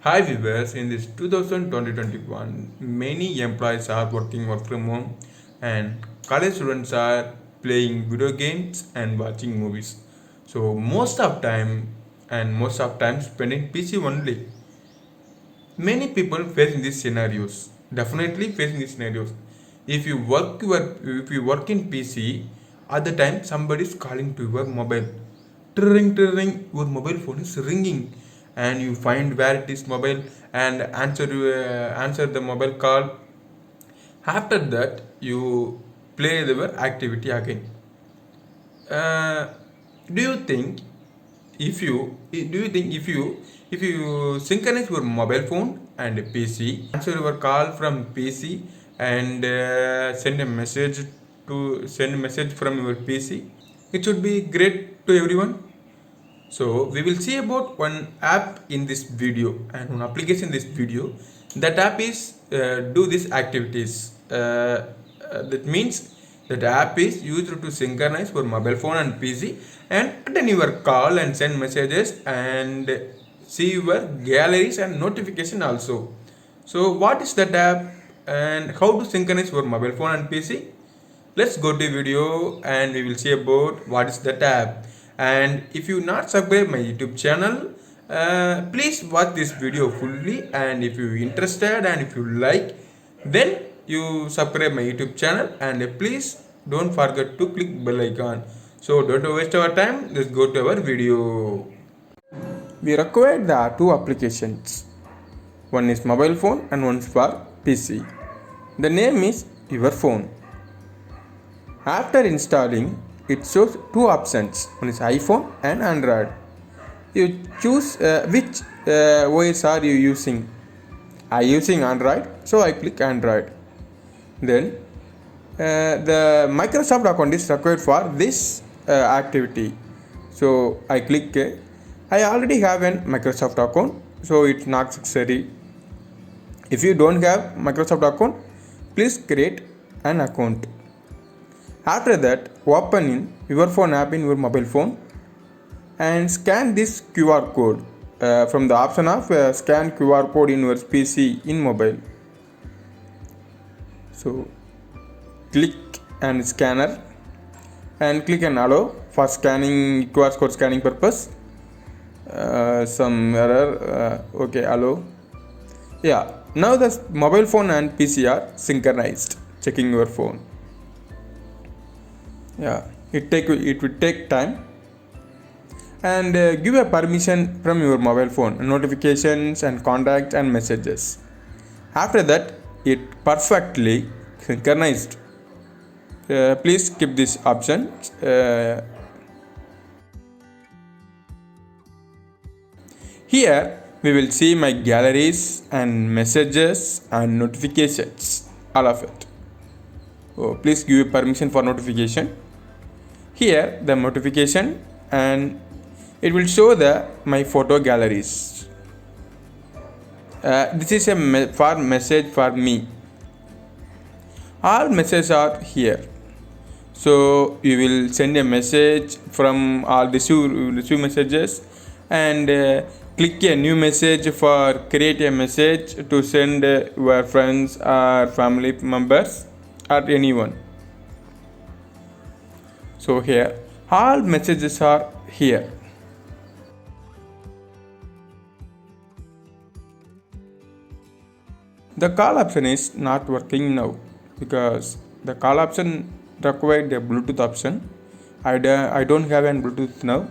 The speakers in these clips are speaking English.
Hi viewers, in this 2021, many employees are working work from home and college students are playing video games and watching movies. So most of time spending PC only. Many people facing these scenarios, definitely facing these scenarios. If you work in PC, at the time somebody is calling to your mobile. Ring, your mobile phone is ringing, and you find where it is mobile and answer the mobile call. After that, you play the activity again. Uh, do you think if you synchronize your mobile phone and PC, answer your call from PC and send a message from your PC, it should be great to everyone. So we will see about one app in this video and one application in this video. That app is do these activities. That means that app is used to synchronize your mobile phone and PC and attend your call and send messages and see your galleries and notification also. So what is that app and how to synchronize your mobile phone and PC? Let's go to video and we will see about what is that app. And if you not subscribe my YouTube channel, please watch this video fully, and if you interested and if you like, then you subscribe my YouTube channel, and please don't forget to click bell icon. So don't waste our time, let's go to our video. We require the two applications. One is mobile phone and one is for PC. The name is your phone. After installing, it shows two options. One is iPhone and Android. You choose which OS are you using. I using Android, so I click Android. Then the Microsoft account is required for this activity. So I click. I already have an Microsoft account, so it's not necessary. If you don't have Microsoft account, please create an account. After that, open in your phone app in your mobile phone and scan this QR code from the option of scan QR code in your PC in mobile. So click and scanner and click and allow for scanning QR code scanning purpose. Some error. Okay, allow. Yeah. Now the mobile phone and PC are synchronized. Checking your phone. Yeah, it will take time, and give a permission from your mobile phone, notifications and contacts and messages. After that, it perfectly synchronized. Please skip this option. Here we will see my galleries and messages and notifications, all of it. Oh, please give permission for notification. Here the notification, and it will show my photo galleries. This is a message for me. All messages are here. So you will send a message from all receive messages, and click a new message for create a message to send your friends or family members or anyone. So here all messages are here. The call option is not working now because the call option required a Bluetooth option. I don't have an Bluetooth now.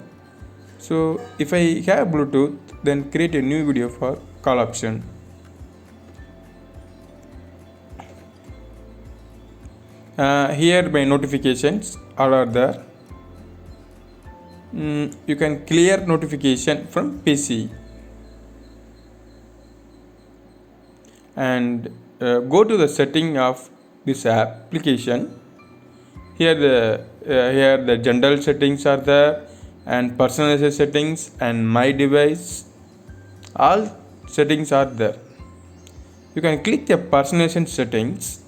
So if I have Bluetooth, then create a new video for call option. Here my notifications all are there. You can clear notification from PC and go to the setting of this application. Here the general settings are there, and personalized settings and my device. All settings are there. You can click the personalization settings.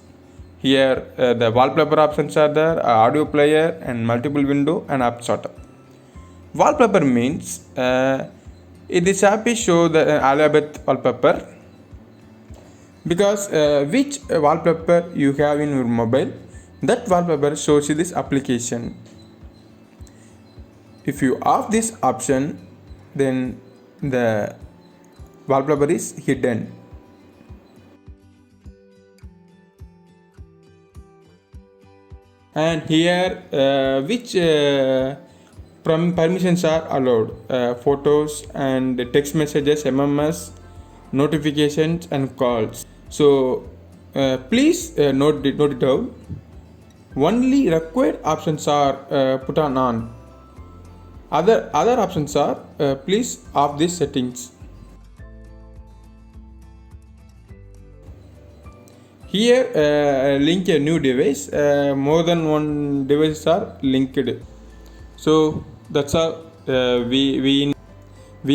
Here the wallpaper options are there, audio player and multiple window and app sorter. Wallpaper means This app is show the alphabet wallpaper, because which wallpaper you have in your mobile, that wallpaper shows you this application. If you off this option, then the wallpaper is hidden. And here which permissions are allowed: photos and text messages, MMS, notifications and calls. So please note it down. Only required options are put on. Other options are please off these settings. Here link a new device. More than one devices are linked. So that's all. We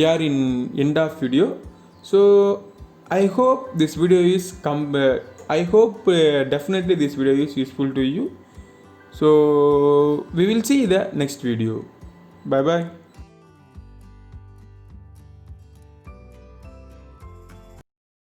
are in end of video. So I hope this video is I hope definitely this video is useful to you. So we will see the next video. Bye bye.